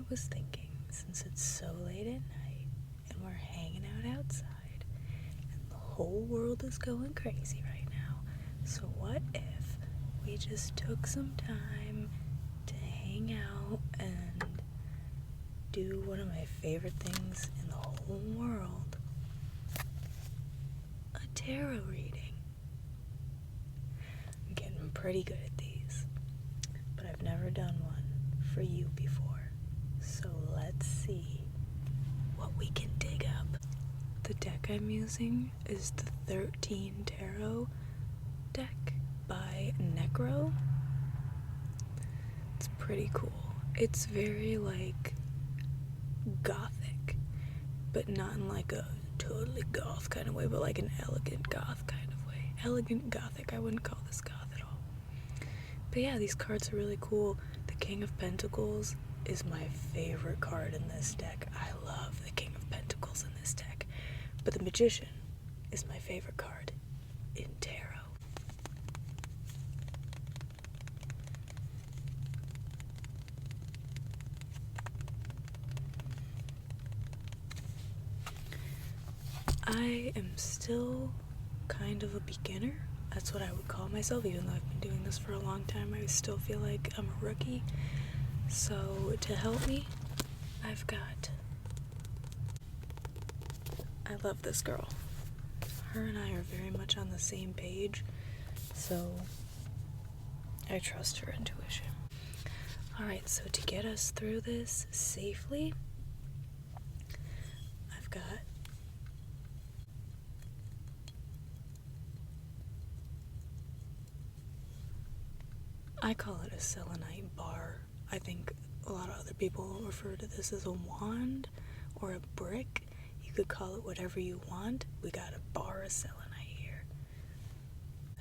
was thinking, since it's so late at night and we're hanging out outside and the whole world is going crazy right now, so what if we just took some time to hang out and do one of my favorite things in the whole world, a tarot reading. I'm getting pretty good at these, but I've never done one for you before, so let's see what we can dig up. The deck I'm using is the 13 Tarot deck by Necro. It's pretty cool. It's very gothic, but not in a totally goth kind of way, but an elegant goth kind of way. Elegant gothic, I wouldn't call this goth at all. But yeah, these cards are really cool. The King of Pentacles is my favorite card in this deck. I love the King of Pentacles in this deck. But the Magician is my favorite card in tarot. I am still kind of a beginner. That's what I would call myself, even though I've been doing this for a long time. I still feel like I'm a rookie. So to help me, I've got... I love this girl. Her and I are very much on the same page, so I trust her intuition. Alright, so to get us through this safely, I've got... I call it a selenite bar. I think a lot of other people refer to this as a wand or a brick. You could call it whatever you want. We got a bar of selenite here.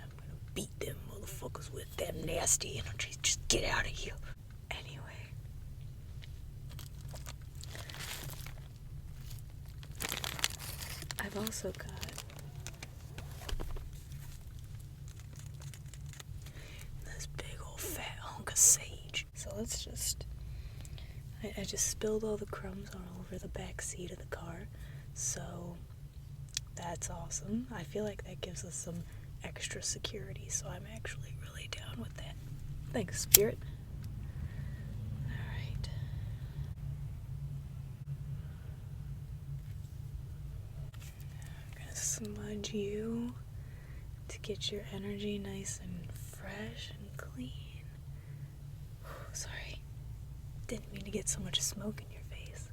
I'm gonna beat them motherfuckers with them nasty energy. Just get out of here. Anyway. I've also got sage. So let's just... I just spilled all the crumbs all over the back seat of the car, so that's awesome. I feel like that gives us some extra security, so I'm actually really down with that. Thanks, Spirit. Alright. I'm gonna smudge you to get your energy nice and fresh and clean. Sorry, didn't mean to get so much smoke in your face.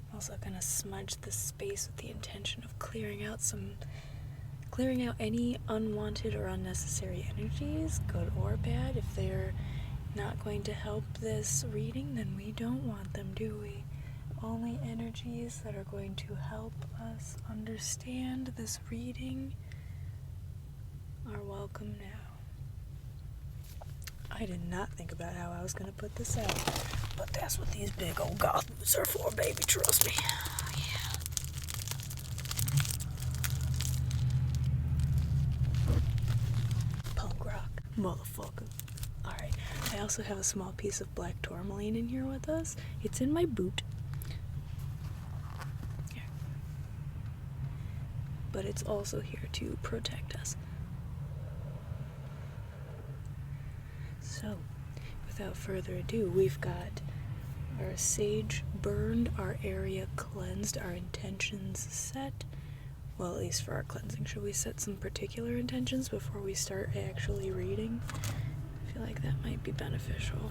I'm also gonna smudge this space with the intention of clearing out any unwanted or unnecessary energies, good or bad. If they're not going to help this reading, then we don't want them, do we? Only energies that are going to help us understand this reading are welcome now. I did not think about how I was going to put this out, but that's what these big old goth boots are for, baby, trust me. Yeah. Punk rock, motherfucker. Alright, I also have a small piece of black tourmaline in here with us. It's in my boot. Here. But it's also here to protect us. So, without further ado, we've got our sage burned, our area cleansed, our intentions set. Well, at least for our cleansing. Should we set some particular intentions before we start actually reading? I feel like that might be beneficial.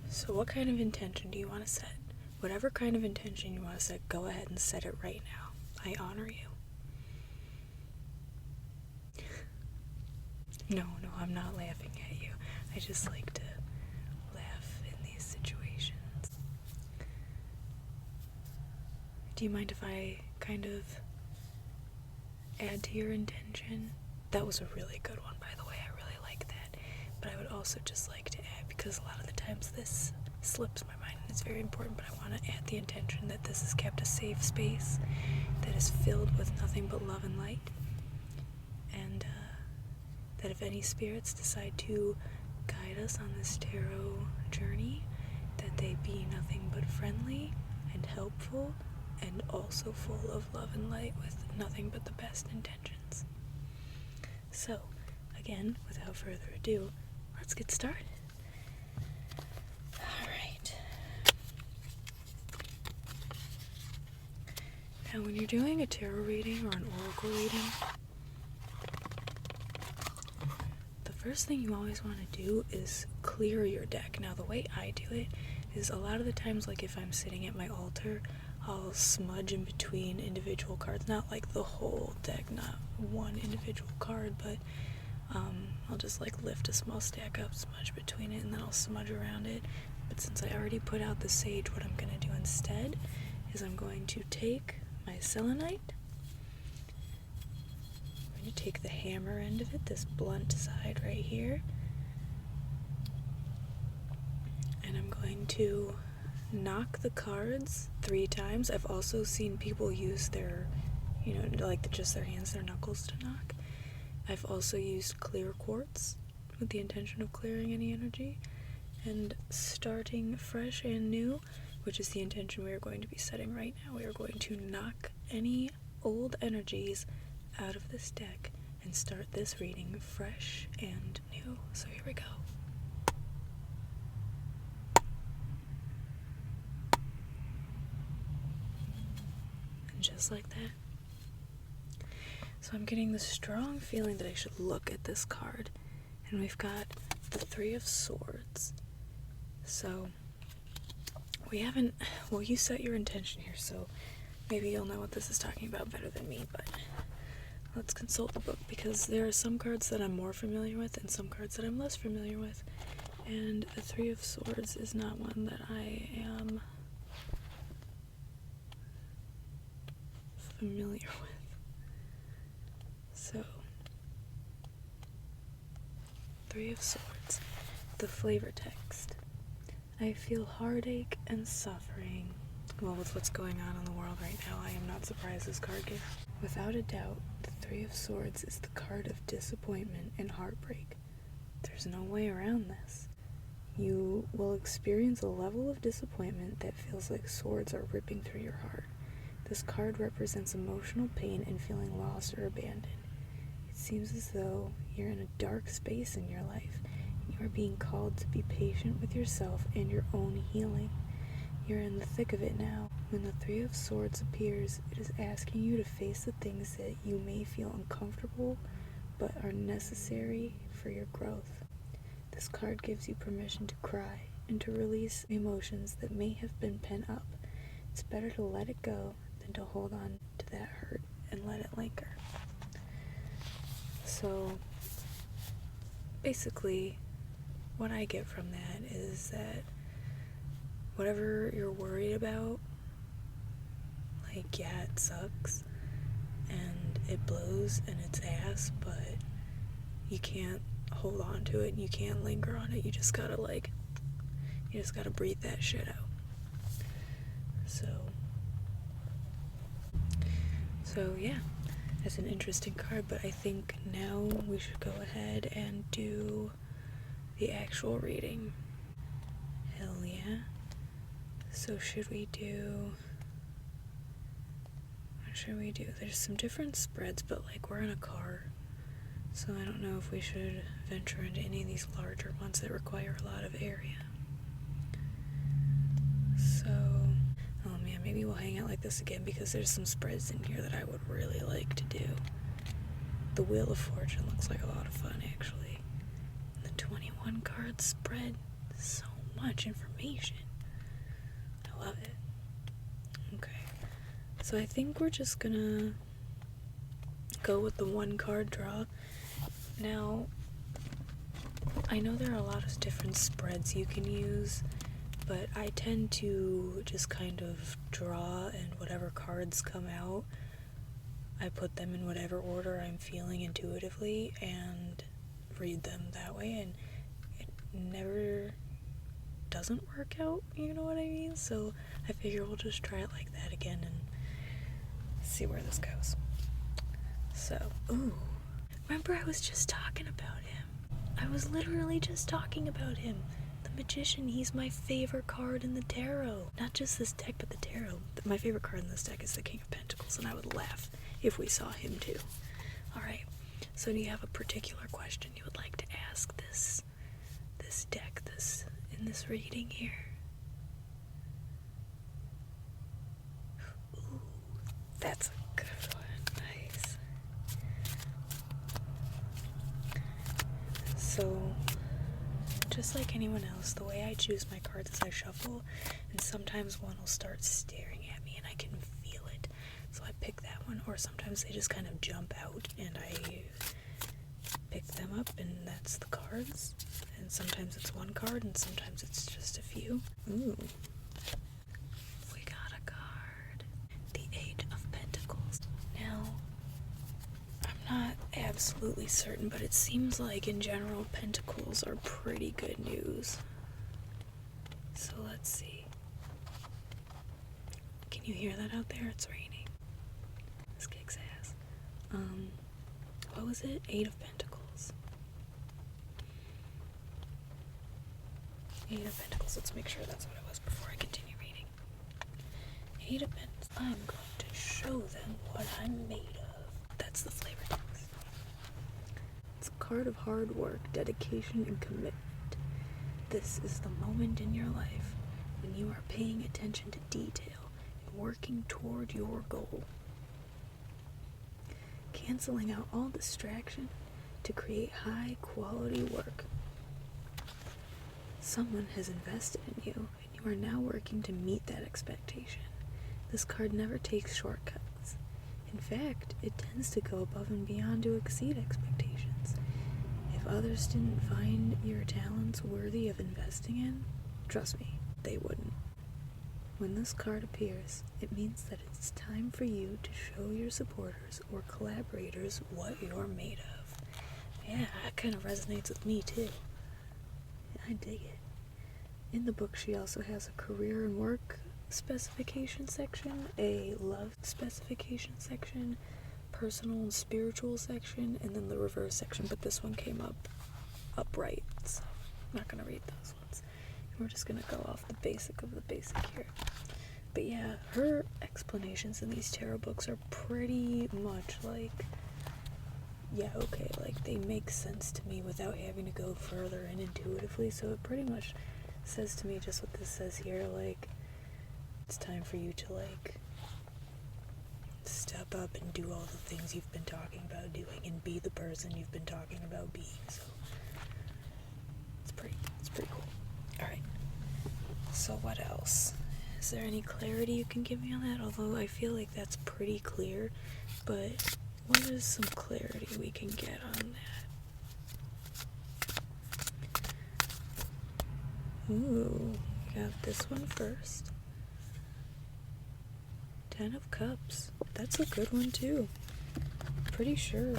So what kind of intention do you want to set? Whatever kind of intention you want to set, go ahead and set it right now. I honor you. No, I'm not laughing at you. I just like to laugh in these situations. Do you mind if I kind of add to your intention? That was a really good one, by the way. I really like that. But I would also just like to add, because a lot of the times this slips my mind and it's very important, but I want to add the intention that this is kept a safe space that is filled with nothing but love and light. And that if any spirits decide to guide us on this tarot journey, that they be nothing but friendly and helpful and also full of love and light with nothing but the best intentions. So, again, without further ado, let's get started. Alright. Now, when you're doing a tarot reading or an oracle reading, the first thing you always want to do is clear your deck. Now, the way I do it is a lot of the times, like if I'm sitting at my altar, I'll smudge in between individual cards, not like the whole deck, not one individual card, but I'll just like lift a small stack up, smudge between it, and then I'll smudge around it. But since I already put out the sage, what I'm going to do instead is I'm going to take my selenite, I'm going to take the hammer end of it, this blunt side right here, and I'm going to knock the cards 3 times. I've also seen people use their, like just their hands, their knuckles to knock. I've also used clear quartz with the intention of clearing any energy and starting fresh and new, which is the intention we are going to be setting right now. We are going to knock any old energies out of this deck and start this reading fresh and new. So here we go. And just like that. So I'm getting the strong feeling that I should look at this card. And we've got the 3 of Swords. So you set your intention here, so maybe you'll know what this is talking about better than me, but let's consult the book, because there are some cards that I'm more familiar with and some cards that I'm less familiar with. And the 3 of Swords is not one that I am familiar with. So, 3 of Swords, the flavor text. I feel heartache and suffering. Well, with what's going on in the world right now, I am not surprised this card came. Without a doubt, the 3 of Swords is the card of disappointment and heartbreak. There's no way around this. You will experience a level of disappointment that feels like swords are ripping through your heart. This card represents emotional pain and feeling lost or abandoned. It seems as though you're in a dark space in your life. You are being called to be patient with yourself and your own healing. You're in the thick of it now. When the 3 of Swords appears, it is asking you to face the things that you may feel uncomfortable but are necessary for your growth. This card gives you permission to cry and to release emotions that may have been pent up. It's better to let it go than to hold on to that hurt and let it linger. So, basically, what I get from that is that whatever you're worried about, like, yeah, it sucks, and it blows, and it's ass, but you can't hold on to it, and you can't linger on it. You just gotta breathe that shit out. So yeah, that's an interesting card, but I think now we should go ahead and do the actual reading. Hell yeah. So what should we do? There's some different spreads, but like we're in a car, so I don't know if we should venture into any of these larger ones that require a lot of area. So, oh man, maybe we'll hang out like this again, because there's some spreads in here that I would really like to do. The Wheel of Fortune looks like a lot of fun, actually. The 21 card spread, so much information. I love it. Okay, so I think we're just gonna go with the 1 card draw. Now, I know there are a lot of different spreads you can use, but I tend to just kind of draw, and whatever cards come out, I put them in whatever order I'm feeling intuitively and read them that way, and it never doesn't work out, you know what I mean? So I figure we'll just try it like that again and see where this goes. So, remember I was just talking about him. I was literally just talking about him. The Magician. He's my favorite card in the tarot. Not just this deck, but the tarot. My favorite card in this deck is the King of Pentacles, and I would laugh if we saw him too. Alright, so do you have a particular question you would like to ask this deck, in this reading here? Ooh, that's a good one. Nice. So, just like anyone else, the way I choose my cards is I shuffle, and sometimes one will start staring at me and I can feel it. So I pick that one, or sometimes they just kind of jump out and I pick them up, and that's the cards. And sometimes it's one card and sometimes it's just a few. Ooh. We got a card. The Eight of Pentacles. Now, I'm not absolutely certain, but it seems like in general pentacles are pretty good news. So let's see. Can you hear that out there? It's raining. This kicks ass. What was it? Eight of Pentacles. Eight of Pentacles. Let's make sure that's what it was before I continue reading. Eight of Pentacles. I'm going to show them what I'm made of. That's the flavor text. It's a card of hard work, dedication, and commitment. This is the moment in your life when you are paying attention to detail and working toward your goal. Canceling out all distraction to create high quality work. Someone has invested in you, and you are now working to meet that expectation. This card never takes shortcuts. In fact, it tends to go above and beyond to exceed expectations. If others didn't find your talents worthy of investing in, trust me, they wouldn't. When this card appears, it means that it's time for you to show your supporters or collaborators what you're made of. Yeah, that kind of resonates with me too. I dig it. In the book, she also has a career and work specification section, a love specification section, personal and spiritual section, and then the reverse section, but this one came up upright, so I'm not going to read those ones. We're just going to go off the basic of the basic here. But yeah, her explanations in these tarot books are pretty much like, yeah, okay, like they make sense to me without having to go further and intuitively, so it pretty much says to me just what this says here, like, it's time for you to, like, step up and do all the things you've been talking about doing and be the person you've been talking about being, so it's pretty cool. Alright, so what else? Is there any clarity you can give me on that? Although I feel like that's pretty clear, but what is some clarity we can get on that? Ooh, we have this one first. Ten of Cups. That's a good one too. Pretty sure.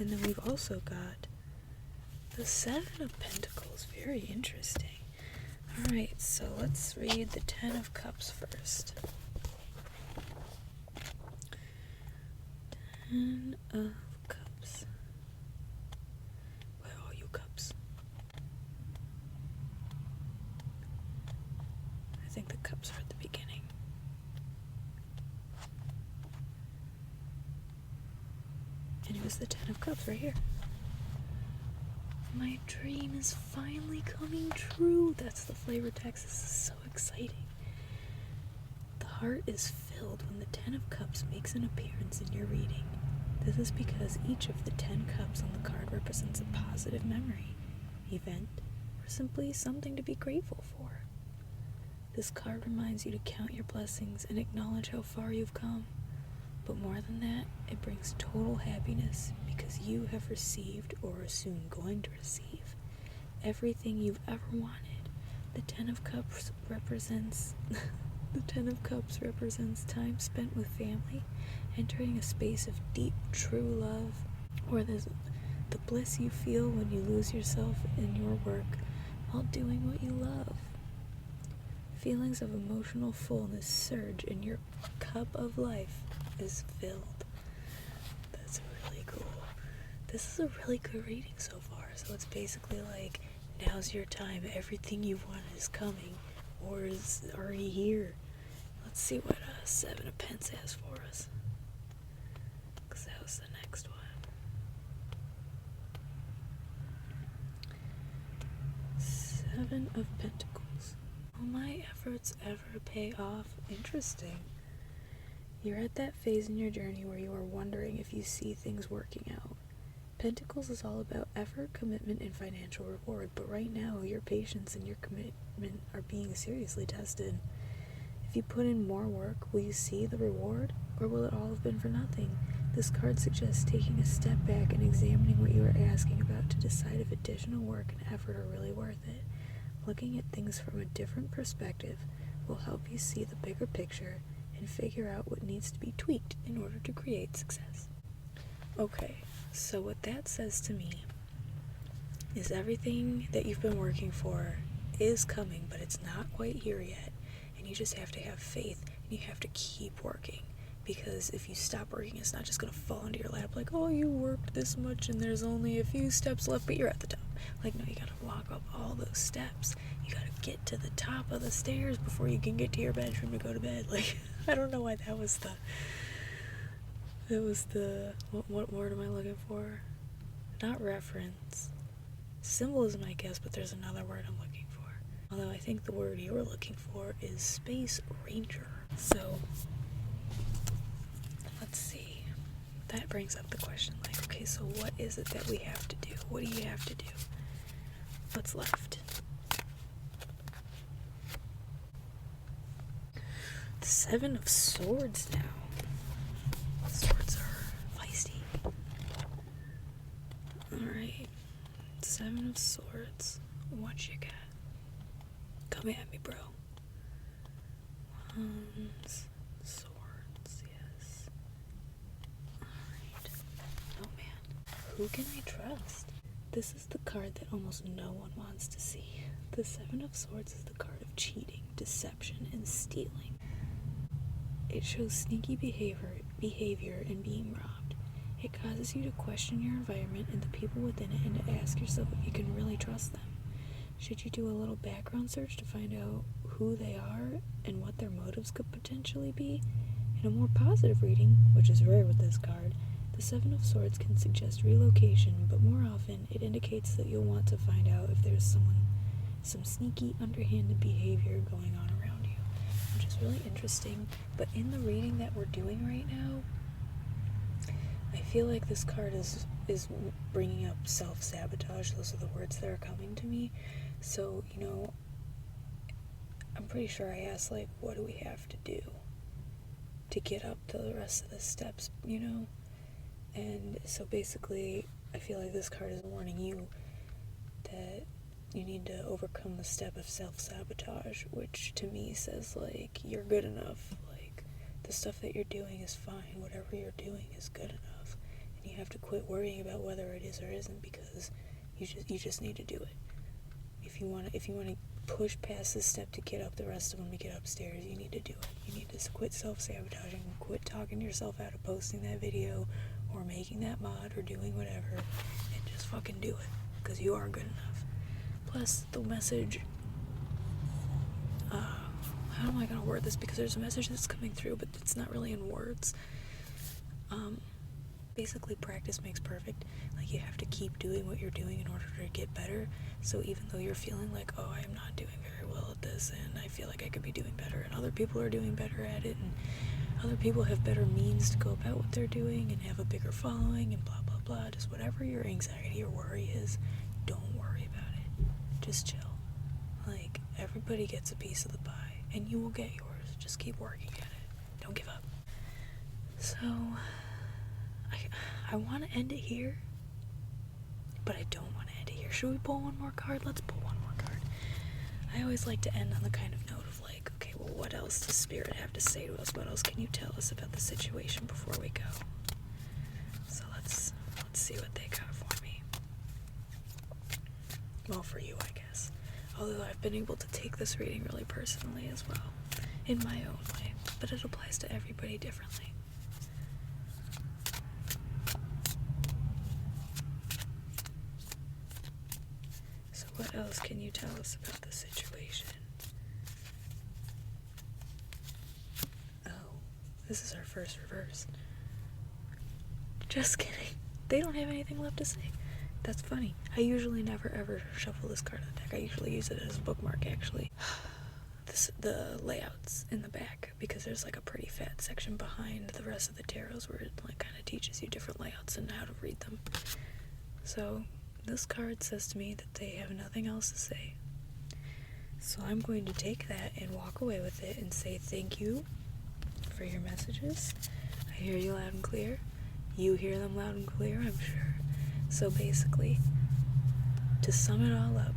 And then we've also got the Seven of Pentacles. Very interesting. Alright, so let's read the Ten of Cups first. Ten of Cups. Where are you, Cups? I think the Cups are at the beginning. And it was the Ten of Cups right here. My dream is finally coming true. That's the flavor text. This is so exciting. The heart is filled when the Ten of Cups makes an appearance in your reading. This is because each of the 10 cups on the card represents a positive memory, event, or simply something to be grateful for. This card reminds you to count your blessings and acknowledge how far you've come. But more than that, it brings total happiness because you have received, or are soon going to receive, everything you've ever wanted. The Ten of Cups represents time spent with family, entering a space of deep, true love, or the bliss you feel when you lose yourself in your work while doing what you love. Feelings of emotional fullness surge and your cup of life is filled. That's really cool. This is a really good reading so far. So it's basically like, Now's your time. Everything you want is coming, or is already here. Let's see what Seven of Pence has for us, because that was the next one. Seven of Pentacles. Will my efforts ever pay off? Interesting. You're at that phase in your journey where you are wondering if you see things working out. Pentacles is all about effort, commitment, and financial reward, but right now your patience and your commitment are being seriously tested. If you put in more work, will you see the reward, or will it all have been for nothing? This card suggests taking a step back and examining what you are asking about to decide if additional work and effort are really worth it. Looking at things from a different perspective will help you see the bigger picture and figure out what needs to be tweaked in order to create success. Okay, so what that says to me is everything that you've been working for is coming, but it's not quite here yet. And you just have to have faith, and you have to keep working. Because if you stop working, it's not just going to fall into your lap like, oh, you worked this much and there's only a few steps left, but you're at the top. Like, no, you got to walk up all those steps. You got to get to the top of the stairs before you can get to your bedroom to go to bed. Like, I don't know why that was what word am I looking for? Not reference. Symbolism, I guess, but there's another word I'm looking for. Although I think the word you're looking for is Space Ranger. So, let's see. That brings up the question, like, okay, so what is it that we have to do? What do you have to do? What's left? The Seven of Swords now. Swords are feisty. Alright. Seven of Swords. What you got? Come at me, bro. Wands. Swords, yes. Alright. Oh man. Who can I trust? This is the card that almost no one wants to see. The Seven of Swords is the card of cheating, deception, and stealing. It shows sneaky behavior and being robbed. It causes you to question your environment and the people within it, and to ask yourself if you can really trust them. Should you do a little background search to find out who they are and what their motives could potentially be? In a more positive reading, which is rare with this card, the Seven of Swords can suggest relocation, but more often it indicates that you'll want to find out if there's some sneaky, underhanded behavior going on around you, which is really interesting. But in the reading that we're doing right now, I feel like this card is bringing up self-sabotage. Those are the words that are coming to me. So, I'm pretty sure I asked, like, what do we have to do to get up to the rest of the steps, And so basically, I feel like this card is warning you that you need to overcome the step of self-sabotage, which to me says, like, you're good enough. Like, the stuff that you're doing is fine. Whatever you're doing is good enough. And you have to quit worrying about whether it is or isn't, because you just need to do it. If you want to push past this step to get up the rest of them to get upstairs, you need to do it. You need to quit self-sabotaging, quit talking yourself out of posting that video or making that mod or doing whatever, and just fucking do it, because you are good enough. Plus, the message, how am I going to word this, because there's a message that's coming through, but it's not really in words. Basically, practice makes perfect. Like, you have to keep doing what you're doing in order to get better. So even though you're feeling like, oh, I am not doing very well at this, and I feel like I could be doing better, and other people are doing better at it, and other people have better means to go about what they're doing and have a bigger following and blah, blah, blah. Just whatever your anxiety or worry is, don't worry about it. Just chill. Like, everybody gets a piece of the pie, and you will get yours. Just keep working at it. Don't give up. So, I want to end it here, but I don't want to end it here. Should we pull one more card? Let's pull one more card. I always like to end on the kind of note of like, okay, well, what else does Spirit have to say to us? What else can you tell us about the situation before we go? So let's see what they got for me. Well, for you, I guess. Although I've been able to take this reading really personally as well, in my own way, but it applies to everybody differently. What else you tell us about the situation? Oh, this is our first reverse. Just kidding. They don't have anything left to say. That's funny. I usually never ever shuffle this card of the deck. I usually use it as a bookmark, actually. The layouts in the back, because there's like a pretty fat section behind the rest of the tarots where it like kind of teaches you different layouts and how to read them. So this card says to me that they have nothing else to say. So I'm going to take that and walk away with it and say thank you for your messages. I hear you loud and clear. You hear them loud and clear, I'm sure. So basically, to sum it all up,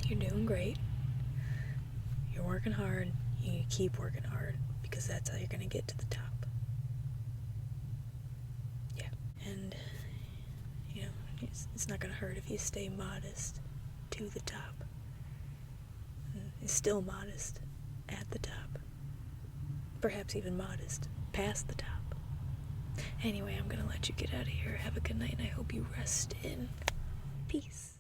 you're doing great. You're working hard. You keep working hard, because that's how you're going to get to the top. Yeah. And, you know, it's not going to hurt if you stay modest to the top. And still modest at the top. Perhaps even modest past the top. Anyway, I'm going to let you get out of here. Have a good night, and I hope you rest in peace.